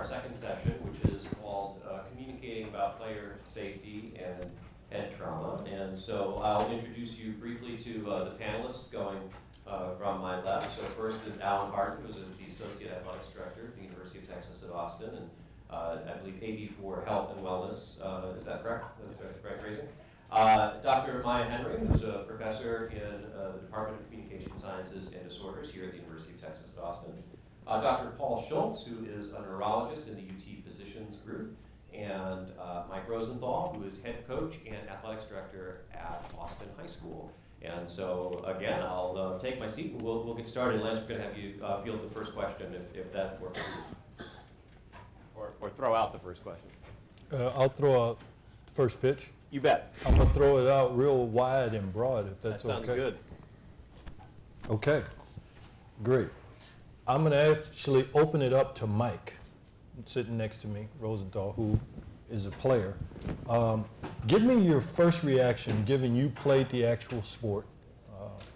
second session, which is called Communicating about Player Safety and Head Trauma. And so I'll introduce you briefly to the panelists going from my left. So first is Alan Hardin, who's the Associate Athletics Director at the University of Texas at Austin, and I believe AD for Health and Wellness. Is that correct? That's the correct phrasing. Dr. Maya Henry, who's a professor in the Department of Communication Sciences and Disorders here at the University of Texas at Austin. Dr. Paul Schulz, who is a neurologist in the UT Physicians Group, and Mike Rosenthal, who is head coach and athletics director at Austin High School. And so, again, I'll take my seat and we'll get started. Lance, we're going to have you field the first question if that works for you. Or throw out the first question. I'll throw out the first pitch. You bet. I'm going to throw it out real wide and broad, if that's okay. That sounds good. Okay, great. I'm going to actually open it up to Mike, sitting next to me, Rosenthal, who is a player. Give me your first reaction, given you played the actual sport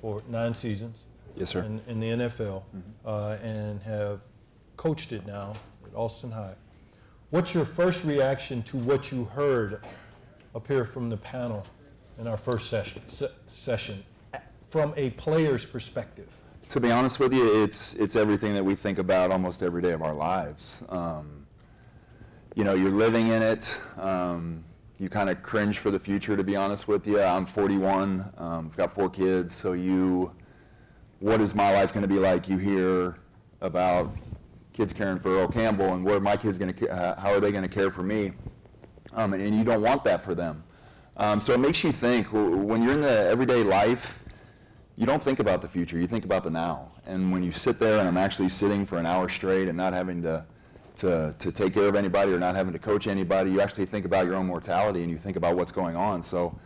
for 9 seasons. Yes, sir. In the NFL, and have coached it now at Austin High. What's your first reaction to what you heard up here from the panel in our first session from a player's perspective? To be honest with you, it's everything that we think about almost every day of our lives. You know, you're living in it. You kind of cringe for the future, to be honest with you. I'm 41. I've got 4 kids. So what is my life going to be like? You hear about kids caring for Earl Campbell, and what are my kids going to? How are they going to care for me? And you don't want that for them. So it makes you think. When you're in the everyday life, you don't think about the future. You think about the now. And when you sit there, and I'm actually sitting for an hour straight and not having to take care of anybody or not having to coach anybody, you actually think about your own mortality and you think about what's going on. So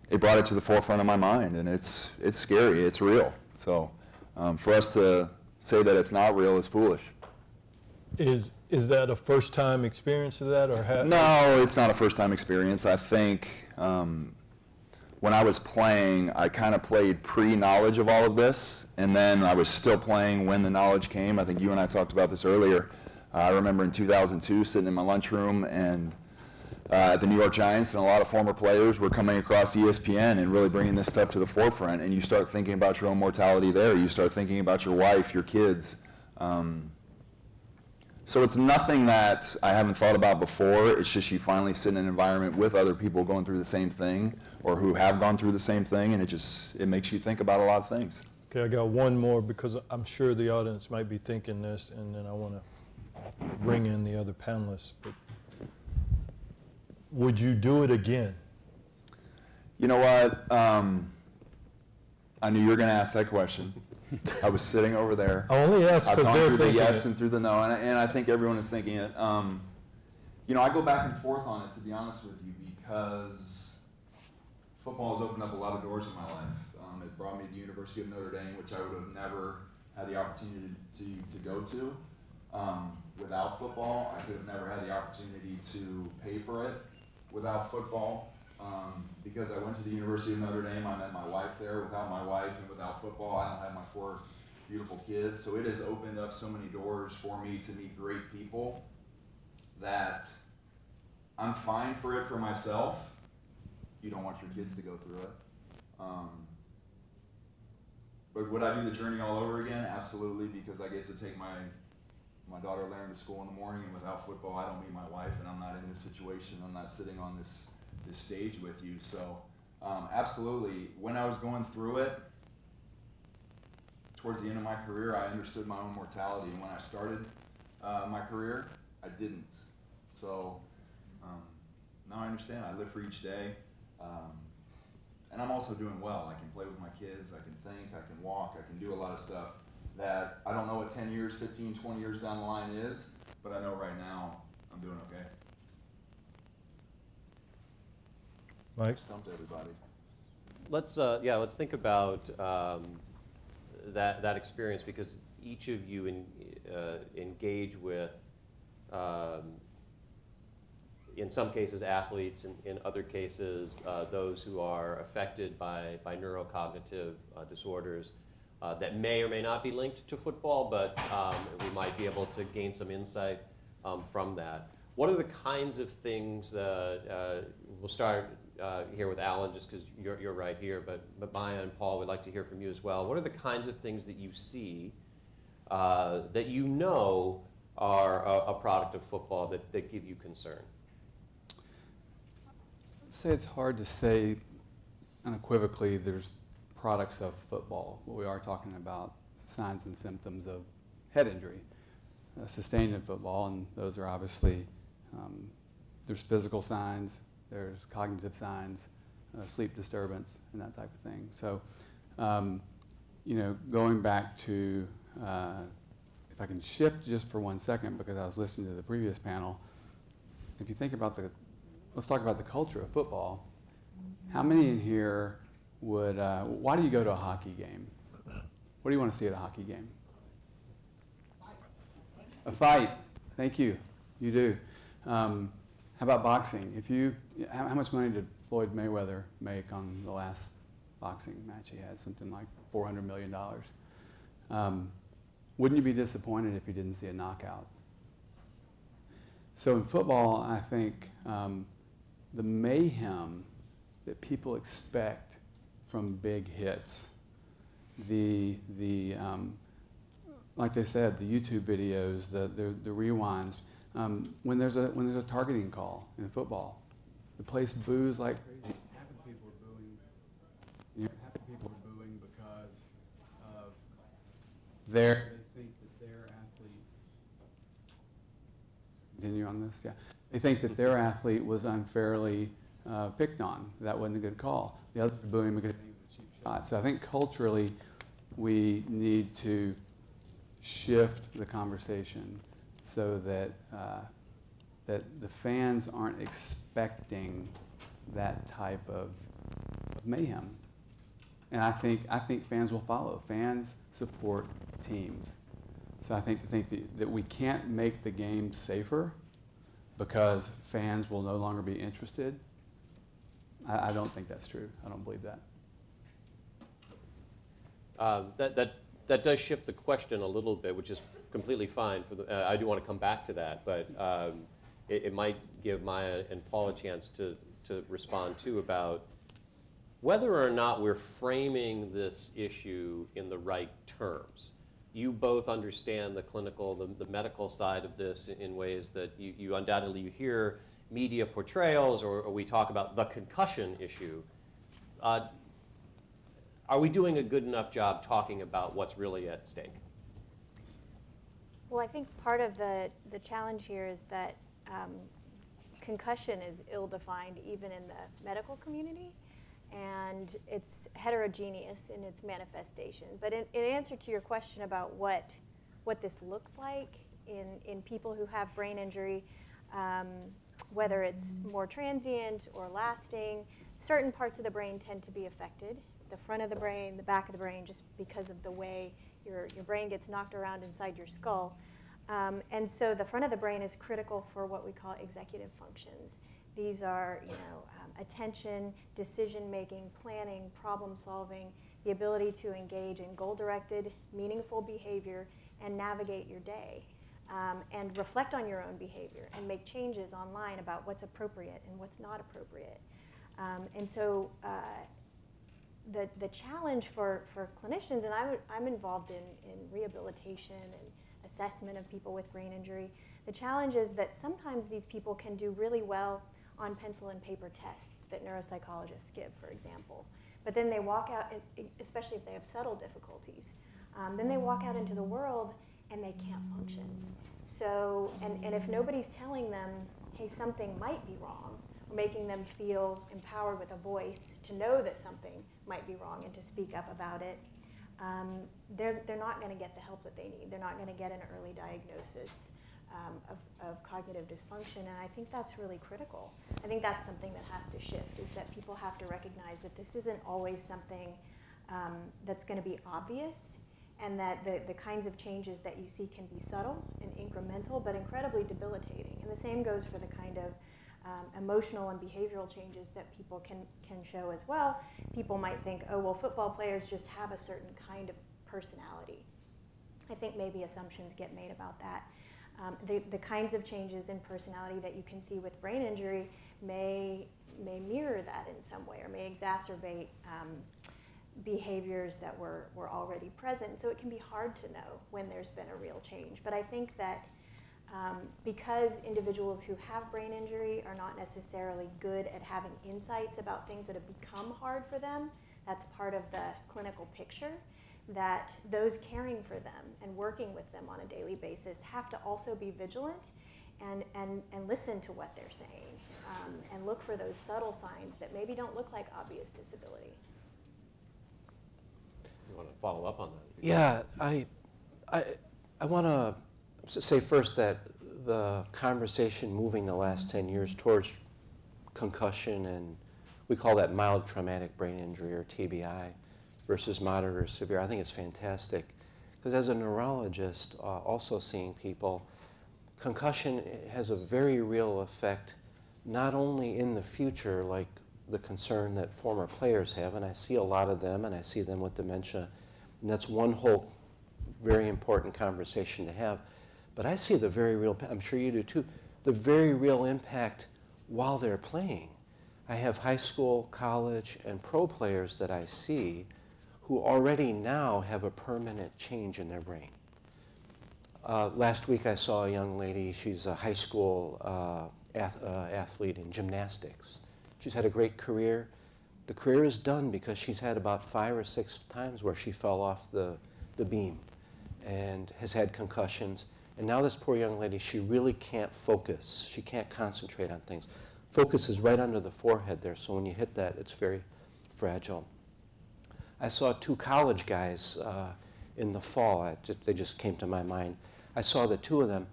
it brought it to the forefront of my mind, and it's scary. It's real. So for us to say that it's not real is foolish. Is that a first-time experience of that, or No, it's not a first-time experience. I think when I was playing, I kind of played pre-knowledge of all of this, and then I was still playing when the knowledge came. I think you and I talked about this earlier. I remember in 2002 sitting in my lunchroom and at the New York Giants, and a lot of former players were coming across ESPN and really bringing this stuff to the forefront, and you start thinking about your own mortality there. You start thinking about your wife, your kids. So it's nothing that I haven't thought about before. It's just you finally sit in an environment with other people going through the same thing or who have gone through the same thing, and it makes you think about a lot of things. Okay, I got one more because I'm sure the audience might be thinking this, and then I want to bring in the other panelists. But would you do it again? You know what? I knew you were going to ask that question. I was sitting over there. I only asked because they're through the thinking yes it. and through the no, and I think everyone is thinking it. You know, I go back and forth on it, to be honest with you, because football has opened up a lot of doors in my life. It brought me to the University of Notre Dame, which I would have never had the opportunity to go to. Without football, I could have never had the opportunity to pay for it. Without football, because I went to the University of Notre Dame, I met my wife there. Without my wife and without football, I don't have my 4 beautiful kids. So it has opened up so many doors for me to meet great people that I'm fine for it for myself. You don't want your kids to go through it. But would I do the journey all over again? Absolutely, because I get to take my daughter Lauren to school in the morning, and without football, I don't meet my wife, and I'm not in this situation. I'm not sitting on this stage with you. So absolutely, when I was going through it, towards the end of my career, I understood my own mortality, and when I started my career, I didn't. So now I understand. I live for each day. And I'm also doing well. I can play with my kids, I can think, I can walk, I can do a lot of stuff that I don't know what 10 years, 15, 20 years down the line is, but I know right now I'm doing okay. Mike? Stumped everybody. Let's think about that experience, because each of you engage with in some cases athletes, in other cases those who are affected by neurocognitive disorders that may or may not be linked to football, but we might be able to gain some insight from that. What are the kinds of things we'll start here with Alan, just because you're right here, but Maya and Paul would like to hear from you as well. What are the kinds of things that you see that you know are a product of football that give you concern? I'd say it's hard to say unequivocally there's products of football. We are talking about signs and symptoms of head injury sustained in football, and those are obviously, there's physical signs, there's cognitive signs, sleep disturbance, and that type of thing. So, going back to, if I can shift just for 1 second, because I was listening to the previous panel, if you think about let's talk about the culture of football. How many in here would, why do you go to a hockey game? What do you want to see at a hockey game? A fight. Thank you. You do. How about boxing? How much money did Floyd Mayweather make on the last boxing match he had? Something like $400 million. Wouldn't you be disappointed if you didn't see a knockout? So in football, I think the mayhem that people expect from big hits, like they said, the YouTube videos, the rewinds. When there's a targeting call in football, the place boos like crazy. Half of the people are booing. Half of the people are booing because of they think that their athlete. Continue on this, yeah. They think that their athlete was unfairly picked on. That wasn't a good call. The others are booing because they think it was a cheap shot. So I think culturally, we need to shift the conversation so that that the fans aren't expecting that type of mayhem. And I think fans will follow. Fans support teams. So I think to think that we can't make the game safer because fans will no longer be interested, I don't think that's true. I don't believe that. That does shift the question a little bit, which is completely fine. I do want to come back to that, but it might give Maya and Paul a chance to respond too about whether or not we're framing this issue in the right terms. You both understand the clinical, the medical side of this in ways that you undoubtedly hear media portrayals, or we talk about the concussion issue. Are we doing a good enough job talking about what's really at stake? Well, I think part of the challenge here is that concussion is ill-defined even in the medical community, and it's heterogeneous in its manifestation. But in answer to your question about what this looks like in people who have brain injury, whether it's more transient or lasting, certain parts of the brain tend to be affected. The front of the brain, the back of the brain, just because of the way your brain gets knocked around inside your skull. And so the front of the brain is critical for what we call executive functions. These are, attention, decision-making, planning, problem-solving, the ability to engage in goal-directed, meaningful behavior and navigate your day, and reflect on your own behavior and make changes online about what's appropriate and what's not appropriate. And so the challenge for clinicians, and I'm involved in rehabilitation and assessment of people with brain injury, the challenge is that sometimes these people can do really well on pencil and paper tests that neuropsychologists give, for example. But then they walk out, especially if they have subtle difficulties, then they walk out into the world and they can't function. So, and if nobody's telling them, hey, something might be wrong, or making them feel empowered with a voice to know that something might be wrong and to speak up about it, they're not going to get the help that they need. They're not going to get an early diagnosis of cognitive dysfunction, and I think that's really critical. I think that's something that has to shift, is that people have to recognize that this isn't always something that's going to be obvious, and that the kinds of changes that you see can be subtle and incremental, but incredibly debilitating. And the same goes for the kind of emotional and behavioral changes that people can show as well. People might think, oh, well, football players just have a certain kind of personality. I think maybe assumptions get made about that. The kinds of changes in personality that you can see with brain injury may mirror that in some way, or may exacerbate behaviors that were already present. So it can be hard to know when there's been a real change. But I think that because individuals who have brain injury are not necessarily good at having insights about things that have become hard for them, that's part of the clinical picture, that those caring for them and working with them on a daily basis have to also be vigilant and listen to what they're saying, and look for those subtle signs that maybe don't look like obvious disability. You want to follow up on that? Yeah, I want to say first that the conversation moving the last 10 years towards concussion, and we call that mild traumatic brain injury, or TBI, versus moderate or severe, I think it's fantastic. Because as a neurologist, also seeing people, concussion has a very real effect, not only in the future, like the concern that former players have, and I see a lot of them, and I see them with dementia, and that's one whole very important conversation to have. But I see the very real, I'm sure you do too, the very real impact while they're playing. I have high school, college, and pro players that I see who already now have a permanent change in their brain. Last week I saw a young lady, she's a high school athlete in gymnastics. She's had a great career. The career is done because she's had about 5 or 6 times where she fell off the beam and has had concussions. And now this poor young lady, she really can't focus. She can't concentrate on things. Focus is right under the forehead there, so when you hit that, it's very fragile. I saw 2 college guys in the fall. They just came to my mind. I saw the 2 of them,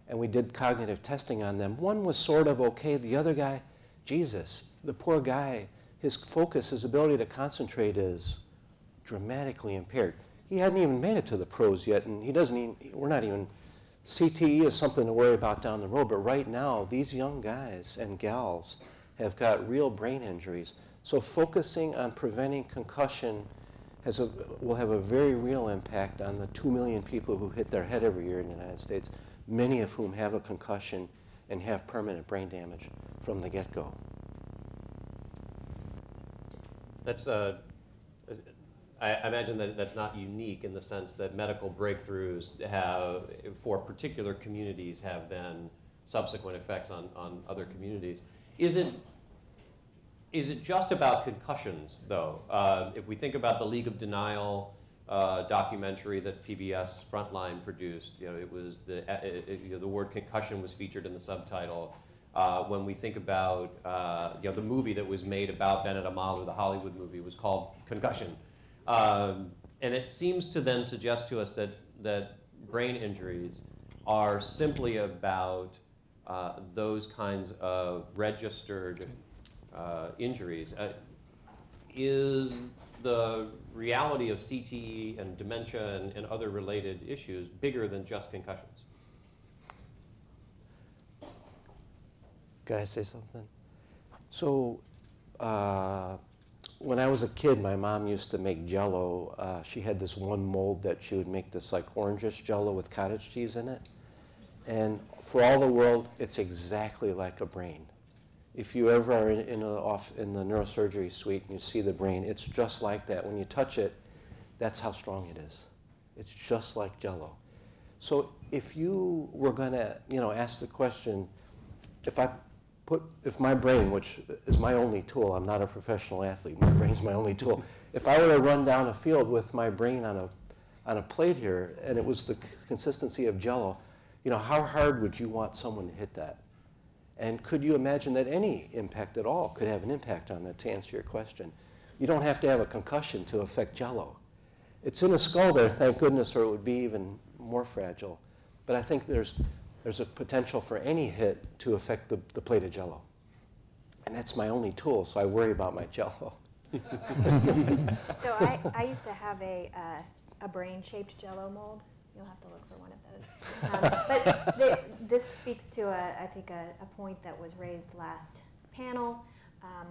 and we did cognitive testing on them. One was sort of okay. The other guy, Jesus, the poor guy, his focus, his ability to concentrate is dramatically impaired. He hadn't even made it to the pros yet, and he doesn't even, we're not even, CTE is something to worry about down the road, but right now, these young guys and gals have got real brain injuries. So focusing on preventing concussion will have a very real impact on the 2 million people who hit their head every year in the United States, many of whom have a concussion and have permanent brain damage from the get-go. That's, I imagine that that's not unique in the sense that medical breakthroughs have, for particular communities, have then subsequent effects on other communities. Is it just about concussions, though? If we think about the League of Denial documentary that PBS Frontline produced, it was the word concussion was featured in the subtitle. When we think about the movie that was made about Bennett Amalu, the Hollywood movie, was called Concussion. And it seems to then suggest to us that brain injuries are simply about those kinds of registered injuries. Is the reality of CTE and dementia and other related issues bigger than just concussions? Can I say something? So when I was a kid, my mom used to make Jell-O. She had this one mold that she would make this like orangish Jell-O with cottage cheese in it. And for all the world, it's exactly like a brain. If you ever are in the neurosurgery suite and you see the brain, it's just like that. When you touch it, that's how strong it is. It's just like Jell-O. So if you were going to, ask the question, if my brain, which is my only tool, I'm not a professional athlete, my brain's my only tool. If I were to run down a field with my brain on a plate here, and it was the consistency of Jell-O, how hard would you want someone to hit that? And could you imagine that any impact at all could have an impact on that, to answer your question? You don't have to have a concussion to affect Jell-O. It's in the skull there, thank goodness, or it would be even more fragile. But I think there's a potential for any hit to affect the plate of Jell-O. And that's my only tool, so I worry about my Jell-O. So I used to have a brain-shaped Jell-O mold. You'll have to look for one of those. But this speaks to, I think, a point that was raised last panel,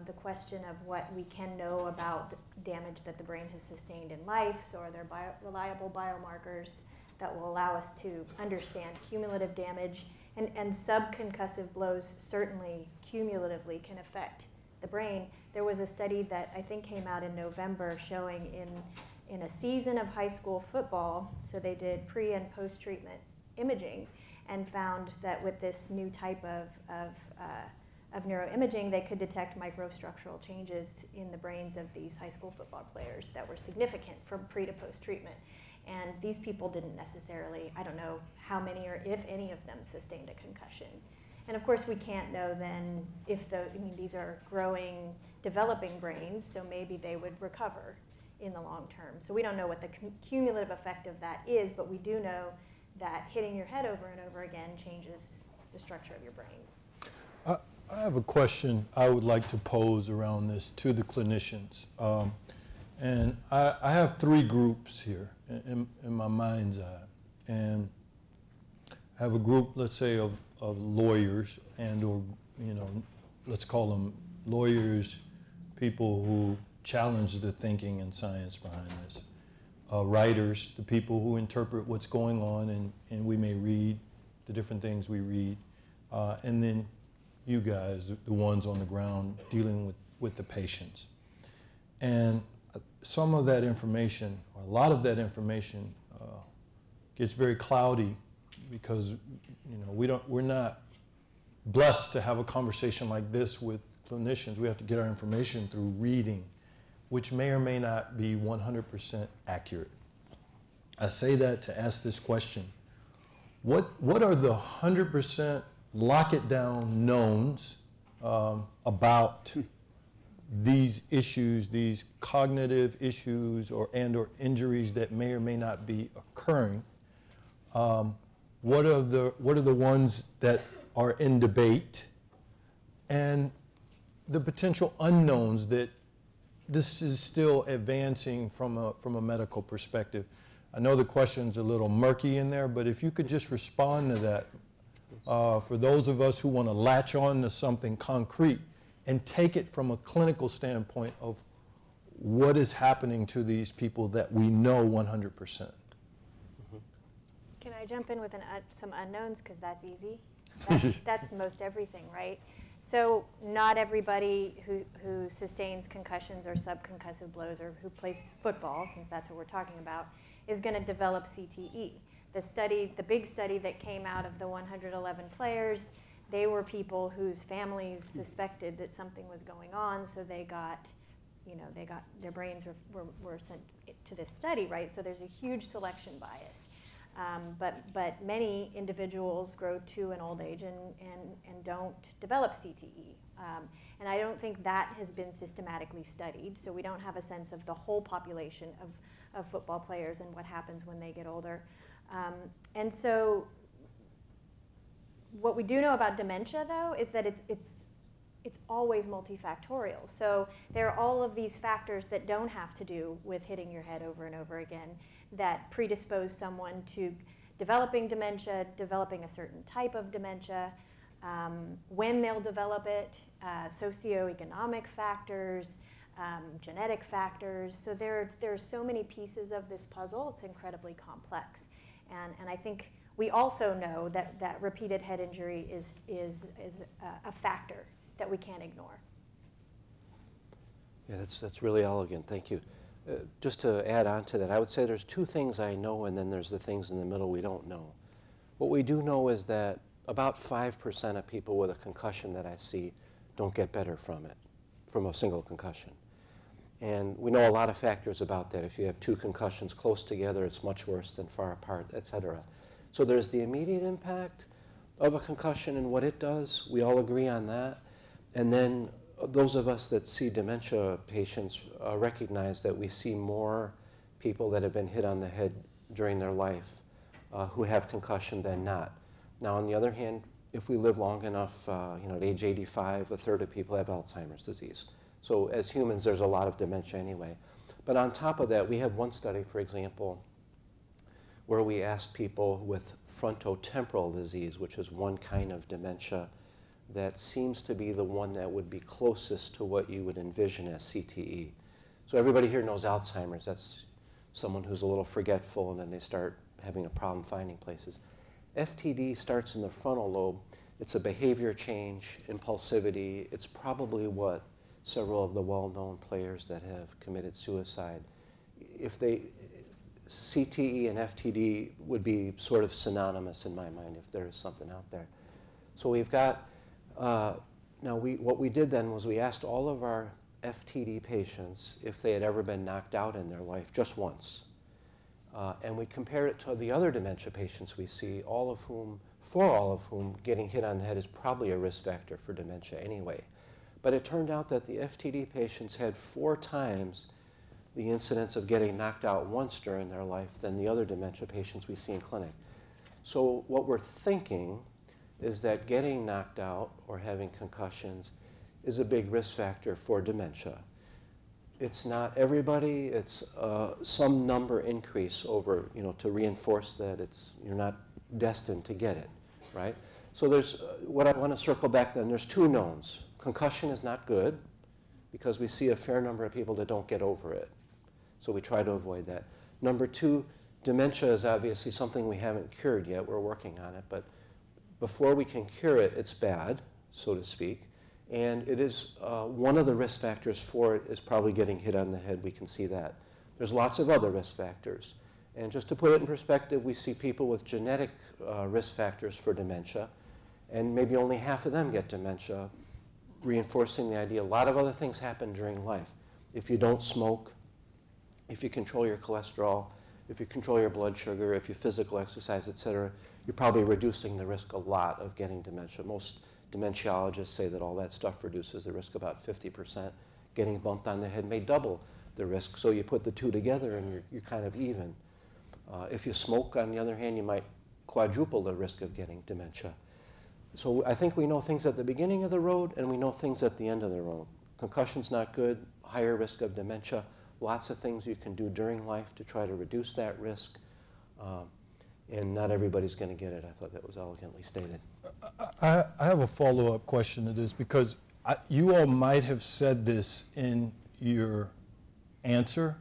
the question of what we can know about the damage that the brain has sustained in life. So are there reliable biomarkers that will allow us to understand cumulative damage, and subconcussive blows certainly cumulatively can affect the brain. There was a study that I think came out in November showing in a season of high school football, so they did pre and post treatment imaging and found that with this new type of neuroimaging, they could detect microstructural changes in the brains of these high school football players that were significant from pre to post treatment. And these people didn't necessarily, I don't know how many or if any of them sustained a concussion. And of course we can't know then if these are growing, developing brains, so maybe they would recover in the long term. So we don't know what the cumulative effect of that is, but we do know that hitting your head over and over again changes the structure of your brain. I have a question I would like to pose around this to the clinicians. And I have three groups here in my mind's eye. And I have a group, let's say, of lawyers and or, let's call them lawyers, people who challenge the thinking and science behind this. Writers, the people who interpret what's going on and we may read the different things we read. And then you guys, the ones on the ground dealing with the patients. And some of that information, or a lot of that information, gets very cloudy because we're not blessed to have a conversation like this with clinicians. We have to get our information through reading, which may or may not be 100% accurate. I say that to ask this question. What are the 100% lock it down knowns about these issues, these cognitive issues or injuries that may or may not be occurring? What are the ones that are in debate, and the potential unknowns that this is still advancing from a medical perspective? I know the question's a little murky in there, but if you could just respond to that for those of us who want to latch on to something concrete and take it from a clinical standpoint of what is happening to these people that we know 100%. Can I jump in with some unknowns, because that's easy? That's most everything, right? So not everybody who sustains concussions or subconcussive blows or who plays football, since that's what we're talking about, is going to develop CTE. The big study that came out of the 111 players, they were people whose families suspected that something was going on, so they got their brains were sent to this study, right? So there's a huge selection bias. But many individuals grow to an old age and don't develop CTE. And I don't think that has been systematically studied, so we don't have a sense of the whole population of football players and what happens when they get older. And so what we do know about dementia, though, is that it's always multifactorial. So there are all of these factors that don't have to do with hitting your head over and over again that predispose someone to developing dementia, developing a certain type of dementia, when they'll develop it, socioeconomic factors, genetic factors. So there are so many pieces of this puzzle. It's incredibly complex. And I think we also know that repeated head injury is a factor that we can't ignore. Yeah, that's really elegant. Thank you. Just to add on to that, I would say there's two things I know, and then there's the things in the middle we don't know. What we do know is that about 5% of people with a concussion that I see don't get better from it, from a single concussion. And we know a lot of factors about that. If you have two concussions close together, it's much worse than far apart, et cetera. So there's the immediate impact of a concussion and what it does. We all agree on that. And then those of us that see dementia patients recognize that we see more people that have been hit on the head during their life who have concussion than not. Now, on the other hand, if we live long enough, at age 85, a third of people have Alzheimer's disease. So as humans, there's a lot of dementia anyway. But on top of that, we have one study, for example, where we asked people with frontotemporal disease, which is one kind of dementia that seems to be the one that would be closest to what you would envision as CTE. So everybody here knows Alzheimer's. That's someone who's a little forgetful and then they start having a problem finding places. FTD starts in the frontal lobe. It's a behavior change, impulsivity. It's probably what several of the well-known players that have committed suicide, if they, CTE and FTD would be sort of synonymous in my mind if there is something out there. So we've got, what we did then was we asked all of our FTD patients if they had ever been knocked out in their life, just once. And we compared it to the other dementia patients we see, for all of whom getting hit on the head is probably a risk factor for dementia anyway. But it turned out that the FTD patients had 4 times the incidence of getting knocked out once during their life than the other dementia patients we see in clinic. So what we're thinking is that getting knocked out or having concussions is a big risk factor for dementia. It's not everybody, it's some number increase over, to reinforce that you're not destined to get it, right? So there's, what I want to circle back then, there's 2 knowns. Concussion is not good because we see a fair number of people that don't get over it. So we try to avoid that. Number 2, dementia is obviously something we haven't cured yet. We're working on it. But before we can cure it, it's bad, so to speak. And it is one of the risk factors for it is probably getting hit on the head. We can see that. There's lots of other risk factors. And just to put it in perspective, we see people with genetic risk factors for dementia, and maybe only half of them get dementia, reinforcing the idea a lot of other things happen during life. If you don't smoke, if you control your cholesterol, if you control your blood sugar, if you physical exercise, et cetera, you're probably reducing the risk a lot of getting dementia. Most dementiologists say that all that stuff reduces the risk about 50%. Getting bumped on the head may double the risk, so you put the 2 together and you're kind of even. If you smoke, on the other hand, you might quadruple the risk of getting dementia. So I think we know things at the beginning of the road and we know things at the end of the road. Concussion's not good, higher risk of dementia, lots of things you can do during life to try to reduce that risk. And not everybody's going to get it. I thought that was elegantly stated. I have a follow-up question to this because you all might have said this in your answer,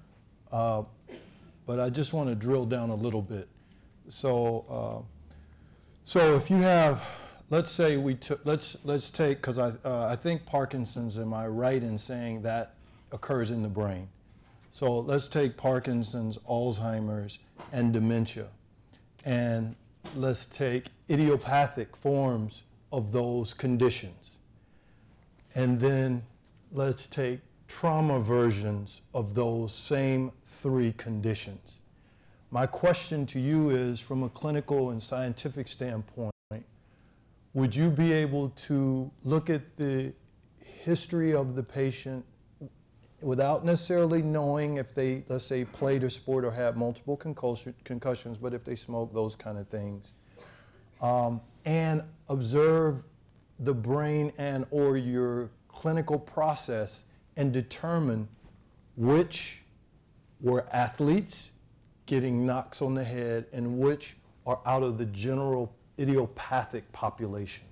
but I just want to drill down a little bit. So if you have, let's say let's take, because I think Parkinson's, am I right in saying that occurs in the brain? So let's take Parkinson's, Alzheimer's, and dementia. And let's take idiopathic forms of those conditions. And then let's take trauma versions of those same 3 conditions. My question to you is, from a clinical and scientific standpoint, would you be able to look at the history of the patient without necessarily knowing if they, let's say, played a sport or had multiple concussions, but if they smoke, those kind of things, and observe the brain and or your clinical process and determine which were athletes getting knocks on the head and which are out of the general idiopathic population?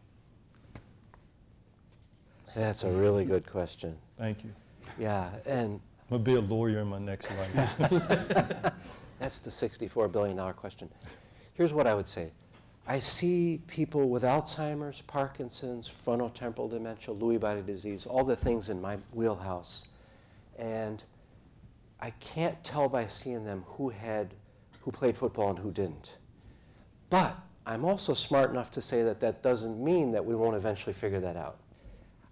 That's a really good question. Thank you. Yeah, and I'm going to be a lawyer in my next life. that's the $64 billion question. Here's what I would say. I see people with Alzheimer's, Parkinson's, frontotemporal dementia, Lewy body disease, all the things in my wheelhouse. And I can't tell by seeing them who played football and who didn't. But I'm also smart enough to say that that doesn't mean that we won't eventually figure that out.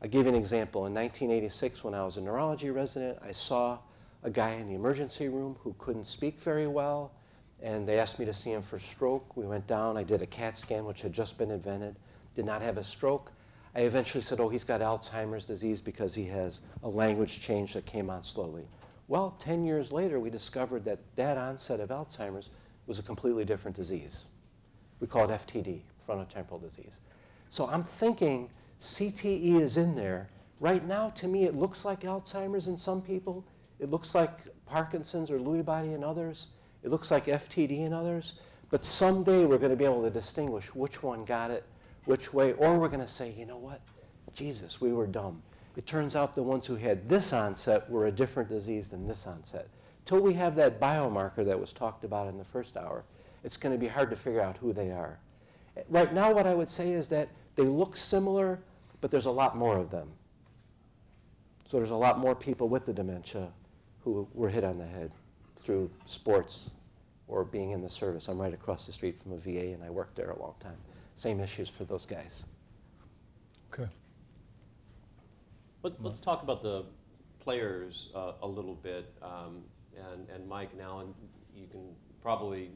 I'll give you an example. In 1986, when I was a neurology resident, I saw a guy in the emergency room who couldn't speak very well, and they asked me to see him for stroke. We went down, I did a CAT scan, which had just been invented, did not have a stroke. I eventually said, oh, he's got Alzheimer's disease because he has a language change that came on slowly. Well, 10 years later, we discovered that that onset of Alzheimer's was a completely different disease. We call it FTD, frontotemporal disease. So I'm thinking CTE is in there. Right now, to me, it looks like Alzheimer's in some people. It looks like Parkinson's or Lewy body in others. It looks like FTD in others. But someday we're going to be able to distinguish which one got it, which way, or we're going to say, you know what, Jesus, we were dumb. It turns out the ones who had this onset were a different disease than this onset. Till we have that biomarker that was talked about in the first hour, it's going to be hard to figure out who they are. Right now, what I would say is that they look similar, but there's a lot more of them. So there's a lot more people with the dementia who were hit on the head through sports or being in the service. I'm right across the street from a VA, and I worked there a long time. Same issues for those guys. Okay. Let's talk about the players a little bit. And Mike, now you can probably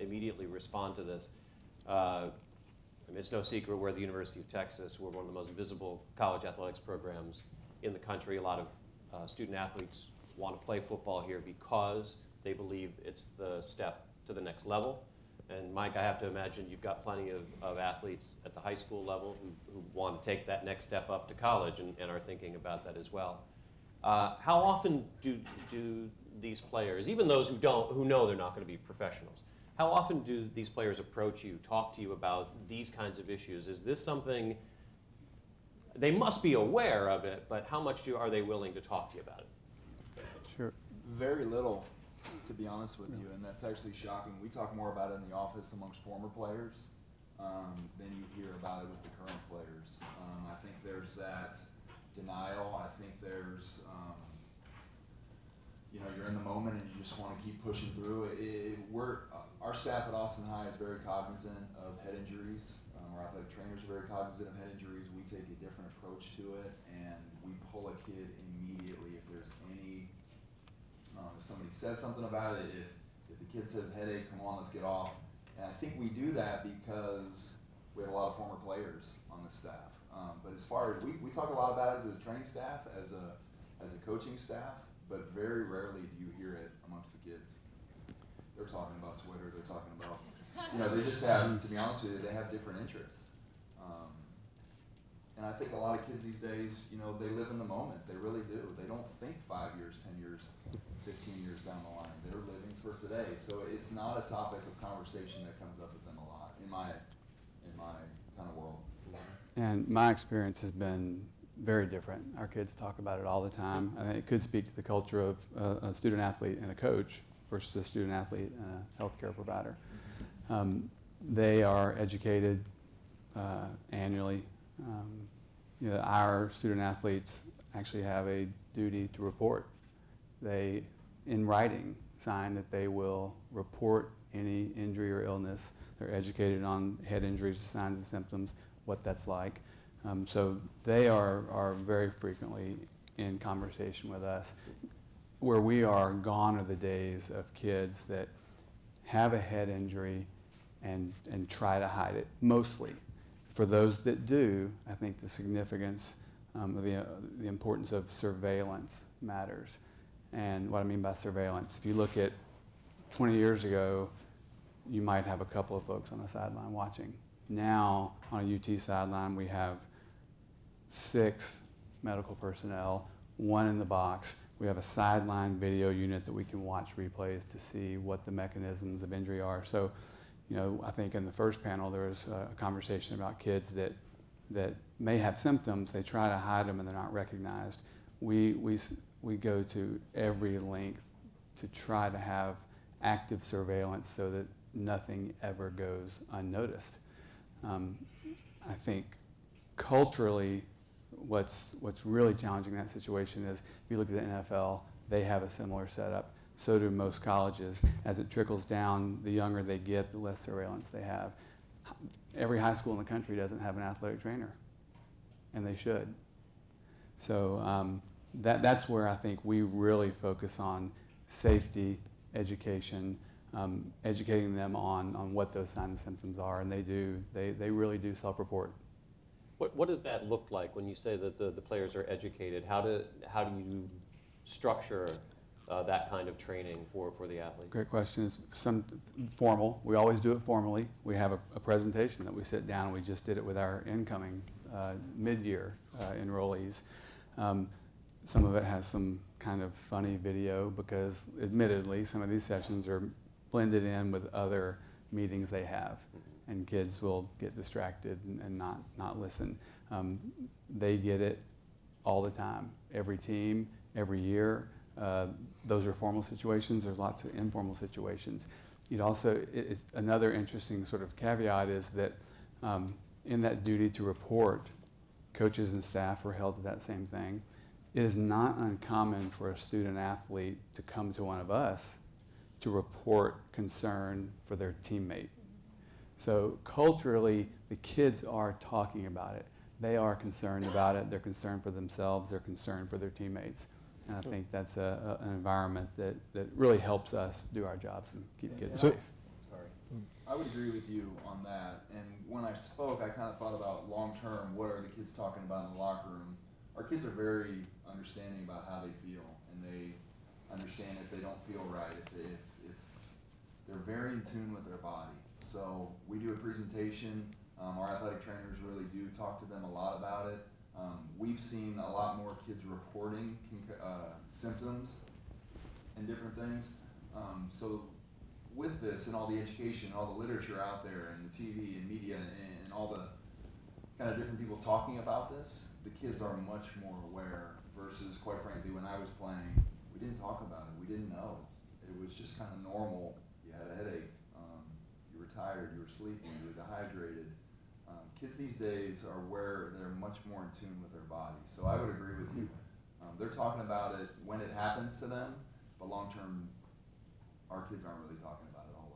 immediately respond to this. I mean, it's no secret we're at the University of Texas. We're one of the most visible college athletics programs in the country. A lot of student athletes want to play football here because they believe it's the step to the next level. And Mike, I have to imagine you've got plenty of athletes at the high school level who want to take that next step up to college and are thinking about that as well. How often do these players, even those who know they're not going to be professionals, how often do these players approach you, talk to you about these kinds of issues? Is this something, they must be aware of it, but how much are they willing to talk to you about it? Sure. Very little, to be honest with you, and that's actually shocking. We talk more about it in the office amongst former players than you hear about it with the current players. I think there's that denial. I think there's, you know, you're in the moment and you just want to keep pushing through. Our staff at Austin High is very cognizant of head injuries. Our athletic trainers are very cognizant of head injuries. We take a different approach to it, and we pull a kid immediately if there's any. If somebody says something about it, if the kid says headache, come on, let's get off. And I think we do that because we have a lot of former players on the staff. But as far as we talk a lot about it as a training staff, as a coaching staff, but very rarely do you hear it amongst the kids. They're talking about Twitter. They're talking about, you know, they just have, to be honest with you, they have different interests. And I think a lot of kids these days, you know, they live in the moment. They really do. They don't think 5 years, 10 years, 15 years down the line. They're living for today. So it's not a topic of conversation that comes up with them a lot in my kind of world. And my experience has been very different. Our kids talk about it all the time. I think it could speak to the culture of a student athlete and a coach versus a student athlete and a healthcare provider. They are educated annually. You know, our student athletes actually have a duty to report. They, in writing, sign that they will report any injury or illness. They're educated on head injuries, signs and symptoms, what that's like. So they are very frequently in conversation with us. Where we are, gone are the days of kids that have a head injury and try to hide it, mostly. For those that do, I think the significance of the importance of surveillance matters. And what I mean by surveillance, if you look at 20 years ago, you might have a couple of folks on the sideline watching. Now, on a UT sideline, we have 6 medical personnel, 1 in the box. We have a sideline video unit that we can watch replays to see what the mechanisms of injury are. So, you know, I think in the first panel there was a conversation about kids that may have symptoms, they try to hide them and they're not recognized. We go to every length to try to have active surveillance so that nothing ever goes unnoticed. I think culturally, what's really challenging in that situation is, if you look at the NFL, they have a similar setup. So do most colleges. As it trickles down, the younger they get, the less surveillance they have. Every high school in the country doesn't have an athletic trainer, and they should. So that's where I think we really focus on safety, education, educating them on what those signs and symptoms are, and they really do self-report. What does that look like when you say that the players are educated? How do you structure that kind of training for the athlete? Great question. It's some formal. We always do it formally. We have a presentation that we sit down. We just did it with our incoming mid-year enrollees. Some of it has some kind of funny video because, admittedly, some of these sessions are blended in with other meetings they have, and kids will get distracted and not listen. They get it all the time, every team, every year. Those are formal situations. There's lots of informal situations. You'd also, another interesting sort of caveat is that in that duty to report, coaches and staff are held to that same thing. It is not uncommon for a student athlete to come to one of us to report concern for their teammate. So culturally, the kids are talking about it. They are concerned about it. They're concerned for themselves. They're concerned for their teammates. And I think that's an environment that really helps us do our jobs and keep kids safe. Sorry. I would agree with you on that. And when I spoke, I kind of thought about long term, what are the kids talking about in the locker room? Our kids are very understanding about how they feel, and they understand if they don't feel right, if they're very in tune with their body. So we do a presentation. Our athletic trainers really do talk to them a lot about it. We've seen a lot more kids reporting symptoms and different things. So with this and all the education, all the literature out there and the TV and media and all the kind of different people talking about this, the kids are much more aware versus, quite frankly, when I was playing, we didn't talk about it. We didn't know. It was just kind of normal. You had a headache. You were tired. You were sleeping. You were dehydrated. Kids these days are where they're much more in tune with their body. So I would agree with you. They're talking about it when it happens to them, but long term, our kids aren't really talking about it a whole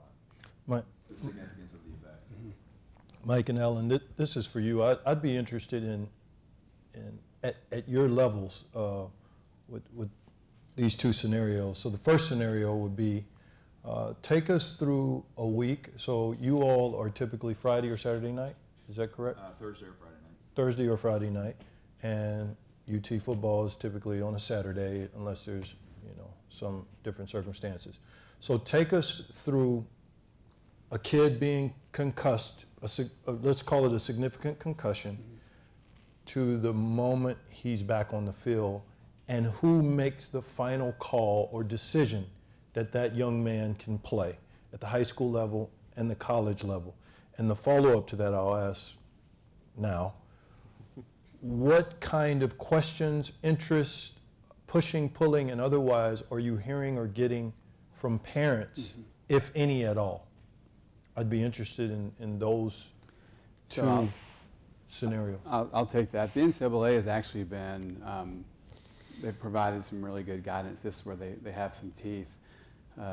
lot. The significance of the effects. Mike and Ellen, this is for you. I'd be interested in at your levels with these two scenarios. So the first scenario would be take us through a week. So you all are typically Friday or Saturday night. Is that correct? Thursday or Friday night. Thursday or Friday night, and UT football is typically on a Saturday unless there's some different circumstances. So take us through a kid being concussed, let's call it a significant concussion, to the moment he's back on the field, and who makes the final call or decision that that young man can play at the high school level and the college level. And the follow-up to that I'll ask now, what kind of questions, interests, pushing, pulling, and otherwise are you hearing or getting from parents, if any at all? I'd be interested in those two scenarios. I'll take that. The NCAA has actually been, they've provided some really good guidance. This is where they have some teeth.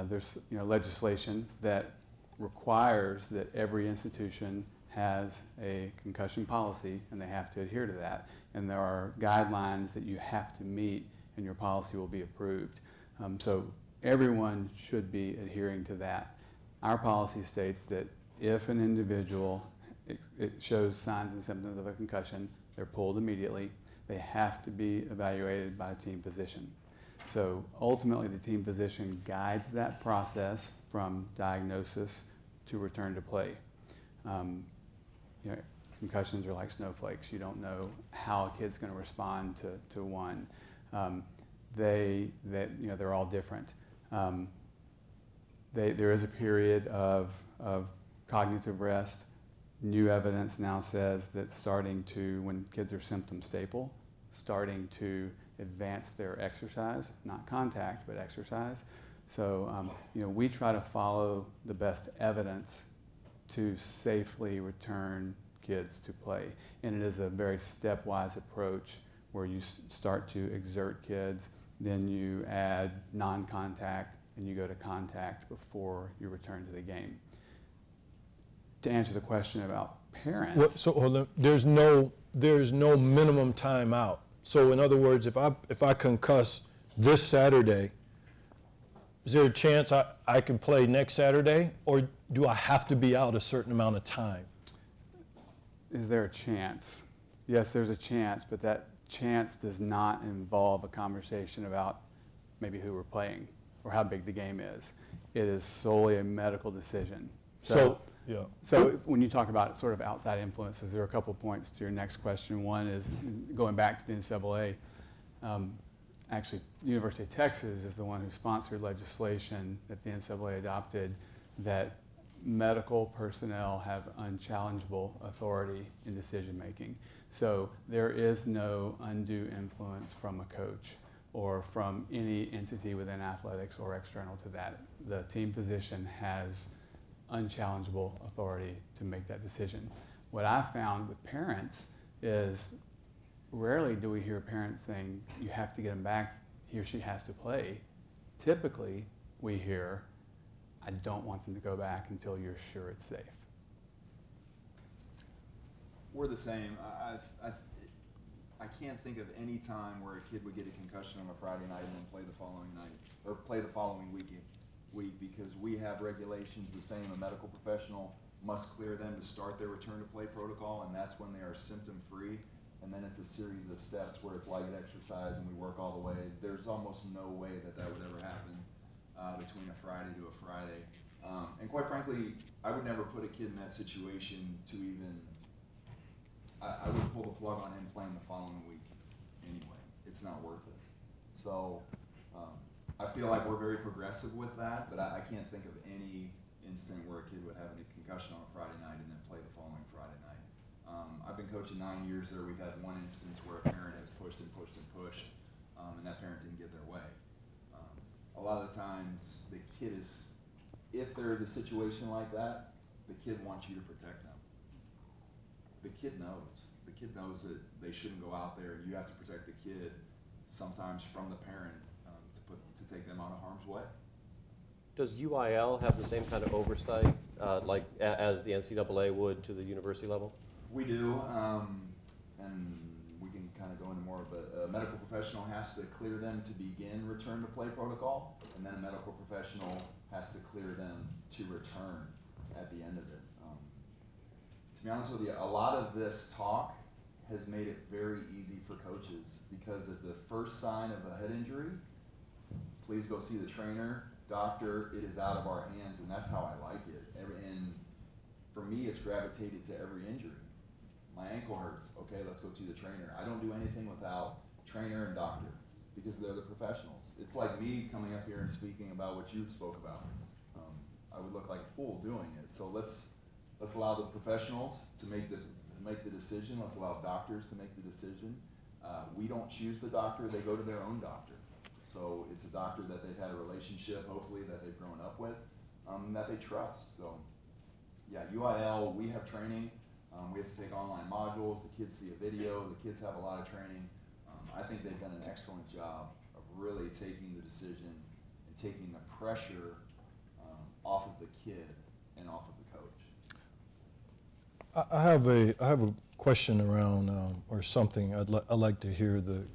There's legislation that requires that every institution has a concussion policy, and they have to adhere to that. And there are guidelines that you have to meet, and your policy will be approved. So everyone should be adhering to that. Our policy states that if an individual it shows signs and symptoms of a concussion, they're pulled immediately. They have to be evaluated by a team physician. So ultimately, the team physician guides that process from diagnosis to return to play. Concussions are like snowflakes. You don't know how a kid's going to respond to one. They're all different. There is a period of cognitive rest. New evidence now says that when kids are symptom stable, starting to advance their exercise, not contact, but exercise. So, we try to follow the best evidence to safely return kids to play. And it is a very stepwise approach where you start to exert kids, then you add non-contact, and you go to contact before you return to the game. To answer the question about parents. There's no minimum timeout. So in other words, if I concuss this Saturday, is there a chance I can play next Saturday, or do I have to be out a certain amount of time? Is there a chance? Yes, there's a chance, but that chance does not involve a conversation about maybe who we're playing or how big the game is. It is solely a medical decision. So when you talk about sort of outside influences, there are a couple points to your next question. One is going back to the NCAA. Actually, the University of Texas is the one who sponsored legislation that the NCAA adopted that medical personnel have unchallengeable authority in decision making. So there is no undue influence from a coach or from any entity within athletics or external to that. The team physician has unchallengeable authority to make that decision. What I found with parents is rarely do we hear parents saying, you have to get him back, he or she has to play. Typically, we hear, I don't want them to go back until you're sure it's safe. We're the same. I can't think of any time where a kid would get a concussion on a Friday night and then play the following night, or play the following week, because we have regulations the same. A medical professional must clear them to start their return to play protocol, and that's when they are symptom-free. And then it's a series of steps where it's light exercise and we work all the way. There's almost no way that would ever happen between a Friday to a Friday. And quite frankly, I would never put a kid in that situation to even, I would pull the plug on him playing the following week anyway. It's not worth it. So I feel like we're very progressive with that, but I can't think of any instant where a kid would have a concussion on a Friday night and then play the following Friday night. I've been coaching 9 years there. We've had one instance where a parent has pushed and pushed and pushed, and that parent didn't get their way. A lot of the times, the kid is, if there is a situation like that, the kid wants you to protect them. The kid knows. The kid knows that they shouldn't go out there, and you have to protect the kid, sometimes from the parent, to take them out of harm's way. Does UIL have the same kind of oversight as the NCAA would to the university level? We do, and we can kind of go into more, but a medical professional has to clear them to begin return to play protocol, and then a medical professional has to clear them to return at the end of it. To be honest with you, a lot of this talk has made it very easy for coaches, because at the first sign of a head injury, please go see the trainer, doctor, it is out of our hands, and that's how I like it. And for me, it's gravitated to every injury. My ankle hurts, okay, let's go see the trainer. I don't do anything without trainer and doctor, because they're the professionals. It's like me coming up here and speaking about what you spoke about. I would look like a fool doing it. So let's allow the professionals to make the decision. Let's allow doctors to make the decision. We don't choose the doctor, they go to their own doctor. So it's a doctor that they've had a relationship, hopefully, that they've grown up with, that they trust. So yeah, UIL, we have training. We have to take online modules. The kids see a video. The kids have a lot of training. I think they've done an excellent job of really taking the decision and taking the pressure off of the kid and off of the coach. I have a question around, or something I'd like to hear the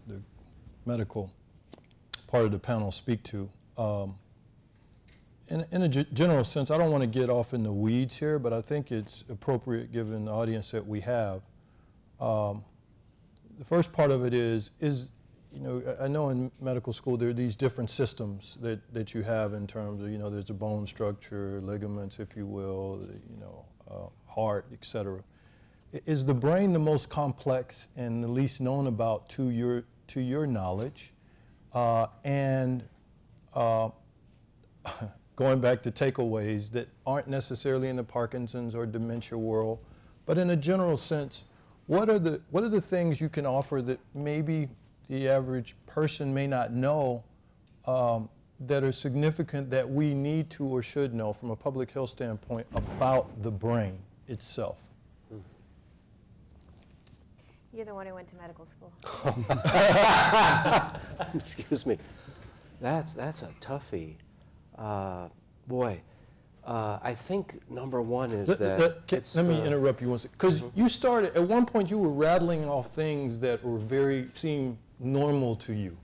medical part of the panel speak to. In a general sense, I don't want to get off in the weeds here, but I think it's appropriate given the audience that we have. The first part of it is, you know, I know in medical school there are these different systems that you have in terms of, you know, there's a bone structure, ligaments, if you will, you know, heart, et cetera. Is the brain the most complex and the least known about to your knowledge? Going back to takeaways that aren't necessarily in the Parkinson's or dementia world, but in a general sense, what are the things you can offer that maybe the average person may not know that are significant that we need to or should know from a public health standpoint about the brain itself? You're the one who went to medical school. Excuse me. That's a toughie. Boy, I think number one is let me interrupt you one second. Because you started, at one point you were rattling off things that were seemed normal to you.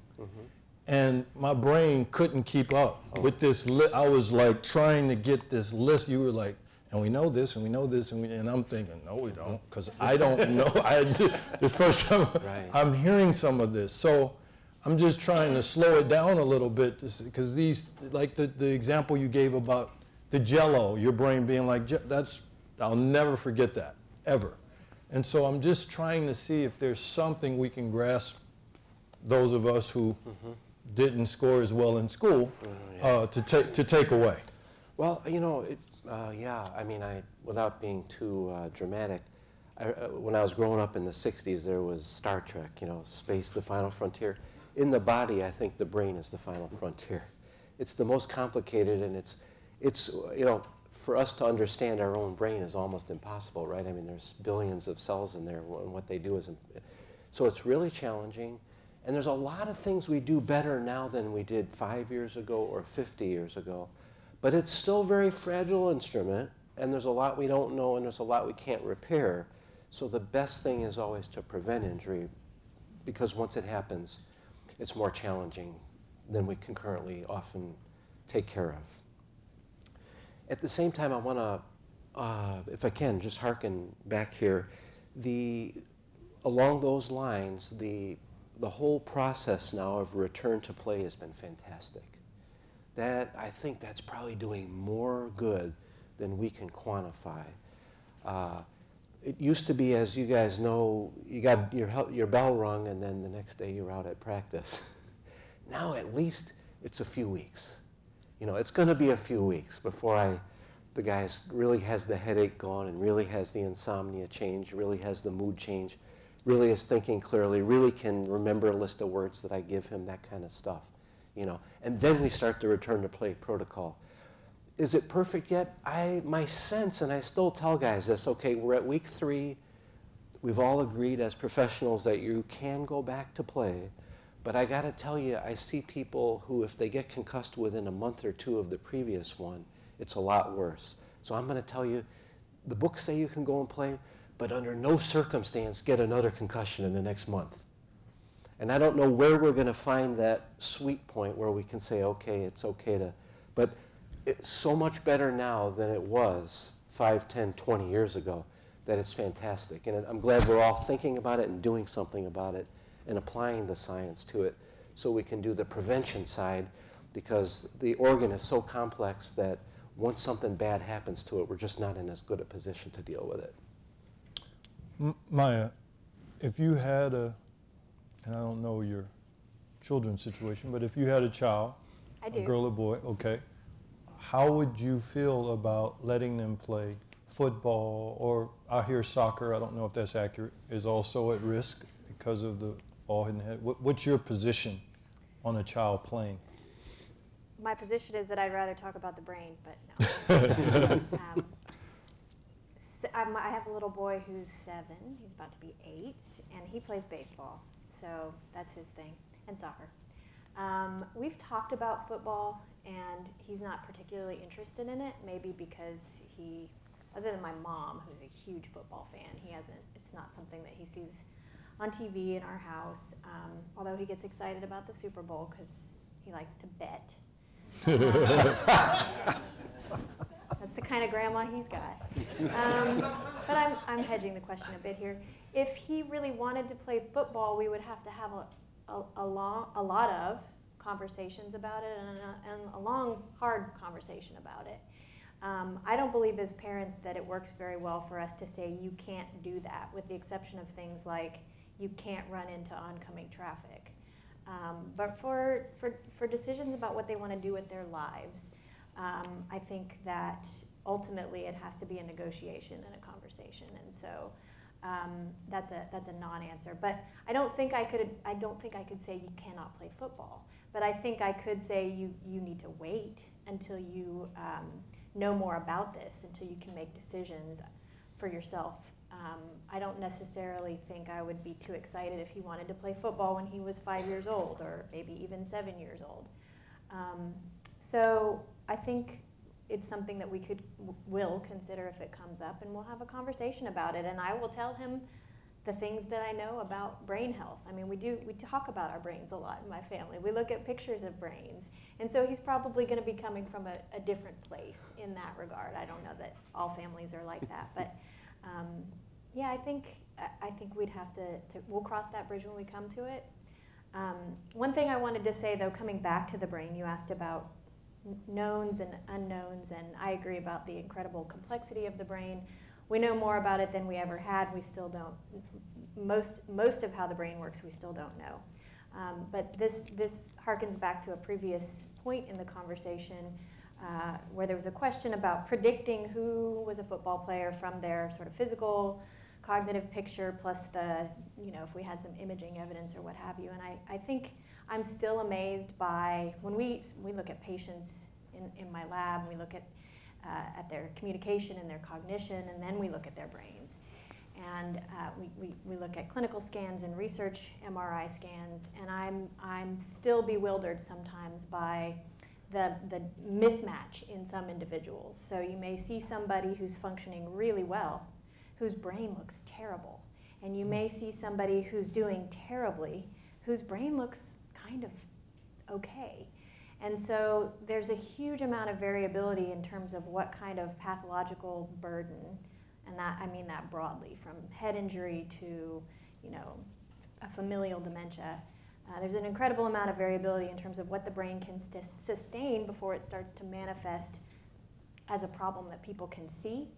And my brain couldn't keep up with this I was like trying to get this list. You were like, and we know this, and we know this, and I'm thinking, no, we don't, because I don't know. This first time I'm hearing some of this. So I'm just trying to slow it down a little bit, because these, like the example you gave about the Jell-O, your brain being like, I'll never forget that, ever. And so I'm just trying to see if there's something we can grasp, those of us who didn't score as well in school, to take away. Well, you know, yeah, I mean, without being too dramatic, when I was growing up in the 60s, there was Star Trek, you know, space, the final frontier. In the body, I think the brain is the final frontier. It's the most complicated, and it's you know, for us to understand our own brain is almost impossible, right? I mean, there's billions of cells in there, and what they do is, so it's really challenging. And there's a lot of things we do better now than we did 5 years ago or 50 years ago. But it's still a very fragile instrument, and there's a lot we don't know, and there's a lot we can't repair. So the best thing is always to prevent injury, because once it happens, it's more challenging than we can currently often take care of. At the same time, I want to, if I can, just hearken back here. Along those lines, the whole process now of return to play has been fantastic. I think that's probably doing more good than we can quantify. It used to be, as you guys know, you got your bell rung and then the next day you're out at practice. Now at least it's a few weeks. You know, it's going to be a few weeks before the guy really has the headache gone and really has the insomnia change, really has the mood change, really is thinking clearly, really can remember a list of words that I give him, that kind of stuff. You know, and then we start the return to play protocol. Is it perfect yet? My sense, and I still tell guys this, okay, we're at week 3. We've all agreed as professionals that you can go back to play. But I got to tell you, I see people who, if they get concussed within a month or 2 of the previous one, it's a lot worse. So I'm going to tell you, the books say you can go and play, but under no circumstance get another concussion in the next month. And I don't know where we're going to find that sweet point where we can say, okay, it's okay to, but it's so much better now than it was 5, 10, 20 years ago that it's fantastic. And I'm glad we're all thinking about it and doing something about it and applying the science to it so we can do the prevention side, because the organ is so complex that once something bad happens to it, we're just not in as good a position to deal with it. Maya, if you had and I don't know your children's situation, but if you had a child, I do. a girl or boy, okay, how would you feel about letting them play football, or I hear soccer, I don't know if that's accurate, is also at risk because of the ball hitting the head? What's your position on a child playing? My position is that I'd rather talk about the brain, but no. I have a little boy who's 7, he's about to be 8, and he plays baseball, so that's his thing, and soccer. We've talked about football, and he's not particularly interested in it, maybe because other than my mom, who's a huge football fan, it's not something that he sees on TV in our house, although he gets excited about the Super Bowl because he likes to bet. That's the kind of grandma he's got. But I'm hedging the question a bit here. If he really wanted to play football, we would have to have a lot of conversations about it and a long, hard conversation about it. I don't believe as parents that it works very well for us to say you can't do that, with the exception of things like you can't run into oncoming traffic. But for decisions about what they want to do with their lives, I think that ultimately it has to be a negotiation and a conversation, and so that's a non-answer. But I don't think I could say you cannot play football. But I think I could say you need to wait until you know more about this, until you can make decisions for yourself. I don't necessarily think I would be too excited if he wanted to play football when he was 5 years old, or maybe even 7 years old. So I think it's something that will consider if it comes up, and we'll have a conversation about it. And I will tell him the things that I know about brain health. I mean, we talk about our brains a lot in my family. We look at pictures of brains. And so he's probably going to be coming from a different place in that regard. I don't know that all families are like that, but yeah, I think we'd have we'll cross that bridge when we come to it. One thing I wanted to say, though, coming back to the brain, you asked about knowns and unknowns, and I agree about the incredible complexity of the brain. We know more about it than we ever had. We still don't. Most of how the brain works, we still don't know. But this harkens back to a previous point in the conversation where there was a question about predicting who was a football player from their sort of physical, cognitive picture, plus if we had some imaging evidence or what have you. And I think I'm still amazed by, when we look at patients in my lab, and we look at at their communication and their cognition, and then we look at their brains. And we look at clinical scans and research MRI scans, and I'm still bewildered sometimes by the mismatch in some individuals. So you may see somebody who's functioning really well, whose brain looks terrible. And you may see somebody who's doing terribly, whose brain looks kind of okay. And so there's a huge amount of variability in terms of what kind of pathological burden, and that, I mean that broadly, from head injury to, you know, a familial dementia. There's an incredible amount of variability in terms of what the brain can sustain before it starts to manifest as a problem that people can see.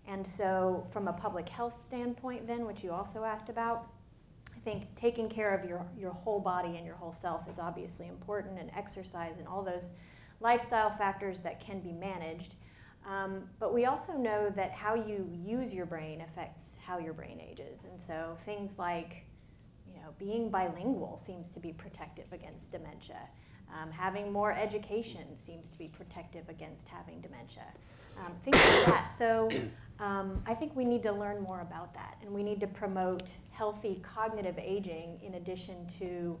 And so from a public health standpoint then, which you also asked about, I think taking care of your whole body and your whole self is obviously important, and exercise and all those lifestyle factors that can be managed. But we also know that how you use your brain affects how your brain ages. And so things like, you know, being bilingual seems to be protective against dementia. Having more education seems to be protective against having dementia. Things like that. So I think we need to learn more about that, and we need to promote healthy cognitive aging in addition to,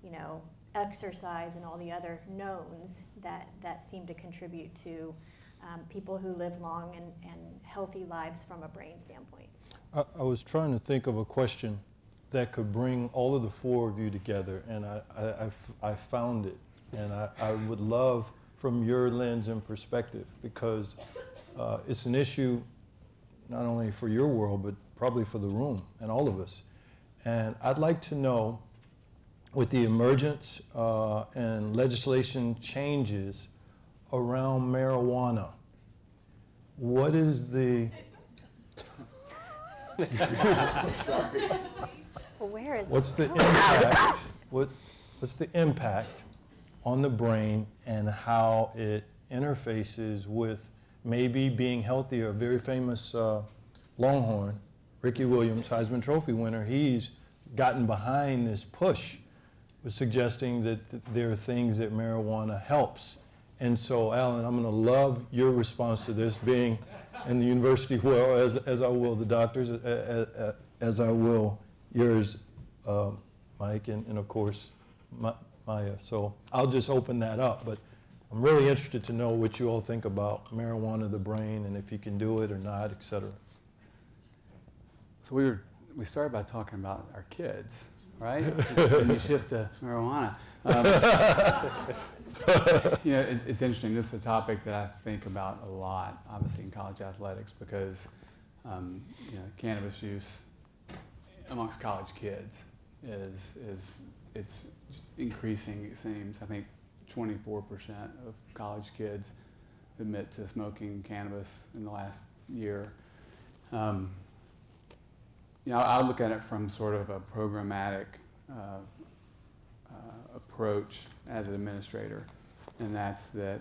you know, exercise and all the other knowns that seem to contribute to people who live long and healthy lives from a brain standpoint. I was trying to think of a question that could bring all of the four of you together, and I found it. And I would love from your lens and perspective, because it's an issue not only for your world, but probably for the room and all of us. And I'd like to know, with the emergence and legislation changes around marijuana, what is the... Sorry. Well, where is What's the going? impact? What's the impact on the brain and how it interfaces with maybe being healthier? A very famous Longhorn, Ricky Williams, Heisman Trophy winner, he's gotten behind this push with suggesting that there are things that marijuana helps. And so, Alan, I'm going to love your response to this, being in the university world, as I will the doctors, as I will yours, Mike, and of course, Maya. So I'll just open that up, but I'm really interested to know what you all think about marijuana, the brain, and if you can do it or not, et cetera. So we started by talking about our kids, right? And you shift to marijuana. You know, it's interesting. This is a topic that I think about a lot, obviously in college athletics, because you know, cannabis use amongst college kids is it's increasing. It seems. I think 24% of college kids admit to smoking cannabis in the last year. You know, I look at it from sort of a programmatic approach as an administrator, and that's that.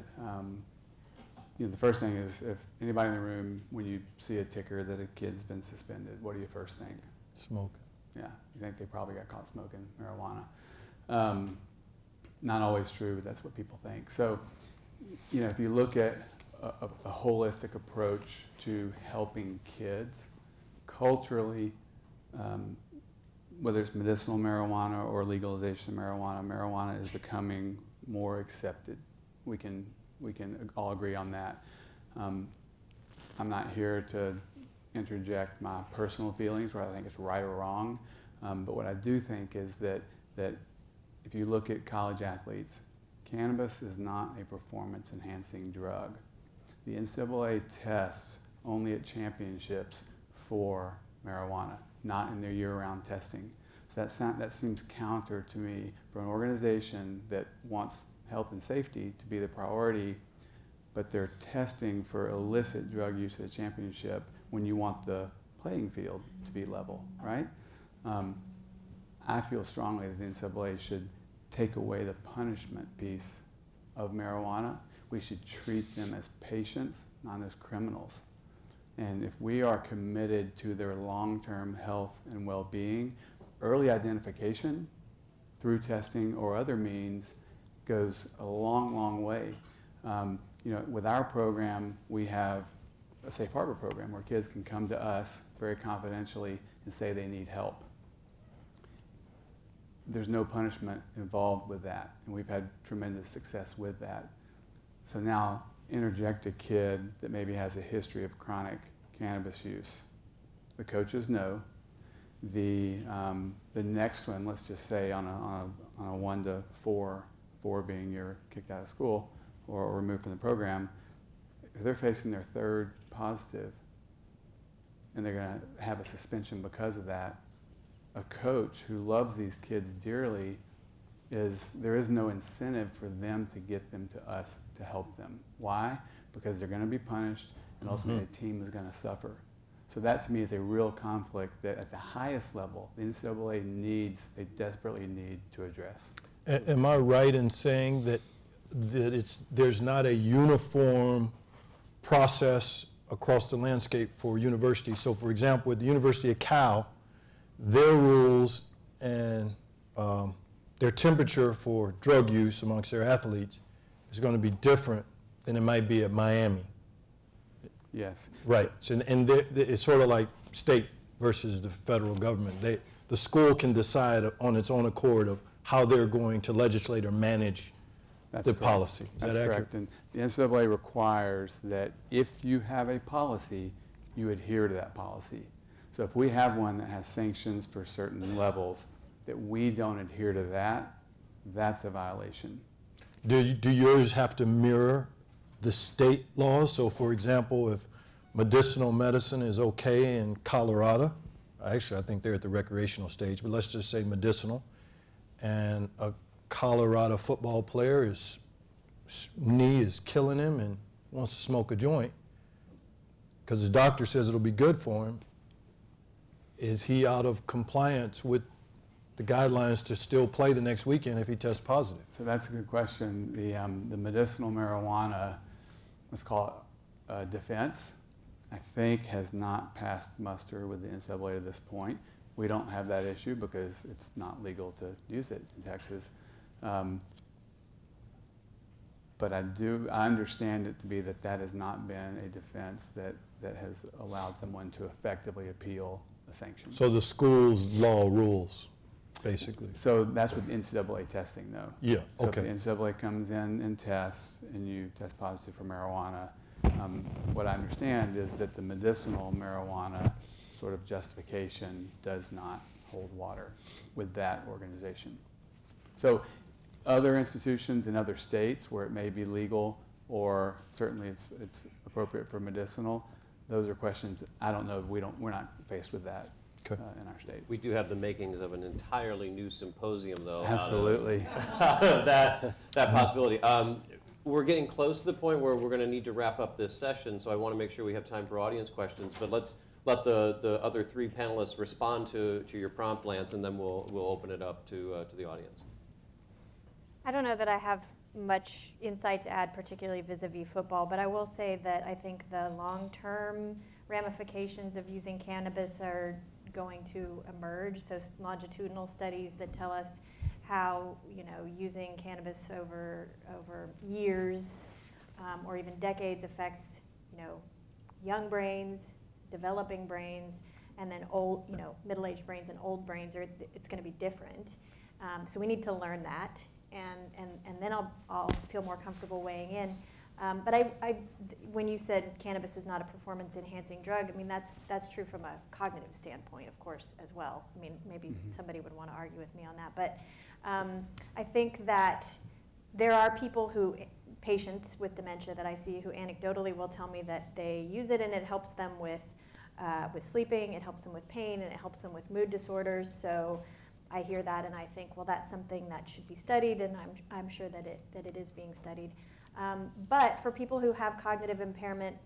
You know, the first thing is, if anybody in the room, when you see a ticker that a kid's been suspended, what do you first think? Smoke. Yeah, you think they probably got caught smoking marijuana. Not always true, but that's what people think. So, you know, if you look at a holistic approach to helping kids, culturally, whether it's medicinal marijuana or legalization of marijuana, marijuana is becoming more accepted. We can all agree on that. I'm not here to interject my personal feelings, whether I think it's right or wrong, but what I do think is that if you look at college athletes, cannabis is not a performance-enhancing drug. The NCAA tests only at championships for marijuana, not in their year-round testing. So that seems counter to me for an organization that wants health and safety to be the priority, but they're testing for illicit drug use at a championship when you want the playing field to be level, right? I feel strongly that the NCAA should take away the punishment piece of marijuana. We should treat them as patients, not as criminals. And if we are committed to their long-term health and well-being, early identification through testing or other means goes a long, long way. you know, with our program, we have a safe harbor program where kids can come to us very confidentially and say they need help. There's no punishment involved with that, and we've had tremendous success with that. So now interject a kid that maybe has a history of chronic cannabis use. The coaches know. The next one, let's just say on a 1 to 4, 4 being you're kicked out of school or removed from the program, if they're facing their 3rd positive and they're going to have a suspension because of that, a coach who loves these kids dearly there is no incentive for them to get them to us to help them. Why? Because they're going to be punished and ultimately the team is going to suffer. So that to me is a real conflict that at the highest level, the NCAA they desperately need to address. Am I right in saying that there's not a uniform process across the landscape for universities? So for example, with the University of Cal, their rules and their temperature for drug use amongst their athletes is going to be different than it might be at Miami. Yes. Right. So, and it's sort of like state versus the federal government. The school can decide on its own accord of how they're going to legislate or manage the policy. Is that correct? And the NCAA requires that if you have a policy, you adhere to that policy. So if we have one that has sanctions for certain levels, that we don't adhere to that, that's a violation. Do yours have to mirror the state laws? So for example, if medicinal medicine is okay in Colorado, actually I think they're at the recreational stage, but let's just say medicinal, and a Colorado football player his knee is killing him and wants to smoke a joint because his doctor says it'll be good for him, is he out of compliance with the guidelines to still play the next weekend if he tests positive? So that's a good question. The medicinal marijuana, let's call it defense, I think has not passed muster with the NCAA to this point. We don't have that issue because it's not legal to use it in Texas. But I understand it to be that has not been a defense that has allowed someone to effectively appeal a sanction. So the school's law rules, basically. So that's with NCAA testing, though. Yeah, so okay. If the NCAA comes in and tests, and you test positive for marijuana, what I understand is that the medicinal marijuana sort of justification does not hold water with that organization. So other institutions in other states where it may be legal, or certainly it's appropriate for medicinal, those are questions I don't know. We're not faced with that. Okay. In our state. We do have the makings of an entirely new symposium, though. Absolutely. that possibility. We're getting close to the point where we're going to need to wrap up this session, so I want to make sure we have time for audience questions. But let's let the other 3 panelists respond to your prompt, Lance, and then we'll open it up to the audience. I don't know that I have much insight to add, particularly vis-a-vis football, but I will say that I think the long-term ramifications of using cannabis are going to emerge. So longitudinal studies that tell us how, using cannabis over years or even decades affects, young brains, developing brains, and then old, middle-aged brains and old brains. It's going to be different. So we need to learn that, and then I'll feel more comfortable weighing in. But when you said cannabis is not a performance-enhancing drug, I mean, that's true from a cognitive standpoint, of course, as well. I mean, maybe somebody would want to argue with me on that. But I think that there are patients with dementia that I see who anecdotally will tell me that they use it and it helps them with sleeping, it helps them with pain, and it helps them with mood disorders. So I hear that and I think, well, that's something that should be studied, and I'm sure that it is being studied. But for people who have cognitive impairment,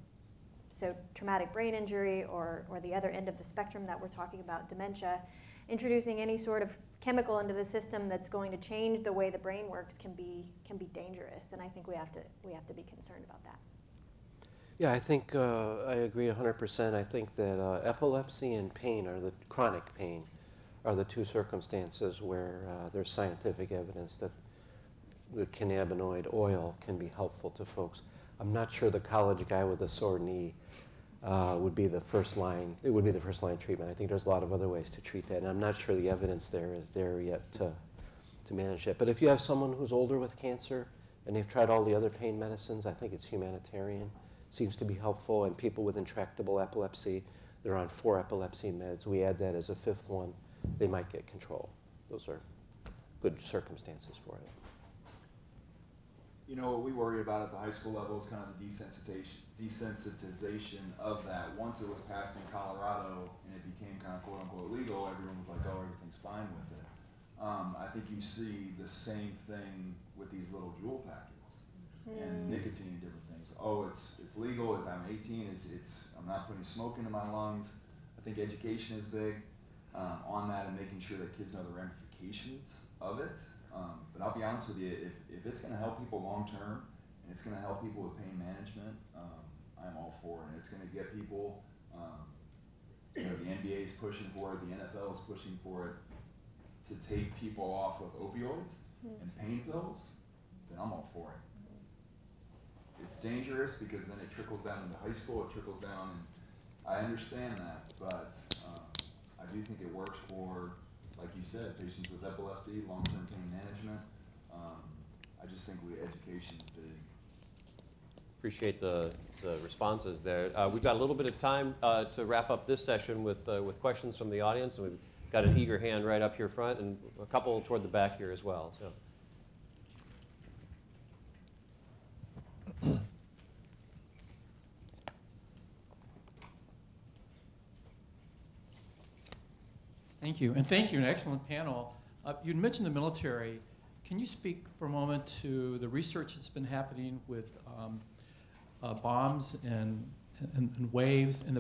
so traumatic brain injury or the other end of the spectrum that we're talking about, dementia, introducing any sort of chemical into the system that's going to change the way the brain works can be dangerous, and I think we have to be concerned about that. Yeah, I think I agree 100%. I think that epilepsy and pain, or the chronic pain, are the 2 circumstances where there's scientific evidence that the cannabinoid oil can be helpful to folks. I'm not sure the college guy with a sore knee would be the first line. It would be the first line treatment. I think there's a lot of other ways to treat that, and I'm not sure the evidence there is there yet to manage it. But if you have someone who's older with cancer and they've tried all the other pain medicines, I think it's humanitarian. Seems to be helpful, and people with intractable epilepsy, they're on 4 epilepsy meds. We add that as a 5th one, they might get control. Those are good circumstances for it. You know, what we worry about at the high school level is kind of the desensitization of that. Once it was passed in Colorado and it became kind of quote unquote legal, everyone was like, oh, everything's fine with it. I think you see the same thing with these little jewel packets and nicotine and different things. Oh, it's legal, I'm 18, I'm not putting smoke into my lungs. I think education is big on that and making sure that kids know the ramifications of it. But I'll be honest with you, if it's going to help people long term and it's going to help people with pain management, I'm all for it. And it's going to get people, the NBA is pushing for it, the NFL is pushing for it, to take people off of opioids and pain pills, then I'm all for it. It's dangerous because then it trickles down into high school, it trickles down, and I understand that, but I do think it works for, like you said, patients with epilepsy, long-term pain management. I just think education is big. Appreciate the responses there. We've got a little bit of time to wrap up this session with questions from the audience, and we've got an eager hand right up here front and a couple toward the back here as well. So. Thank you, and thank you, an excellent panel. You'd mentioned the military. Can you speak for a moment to the research that's been happening with bombs and waves in the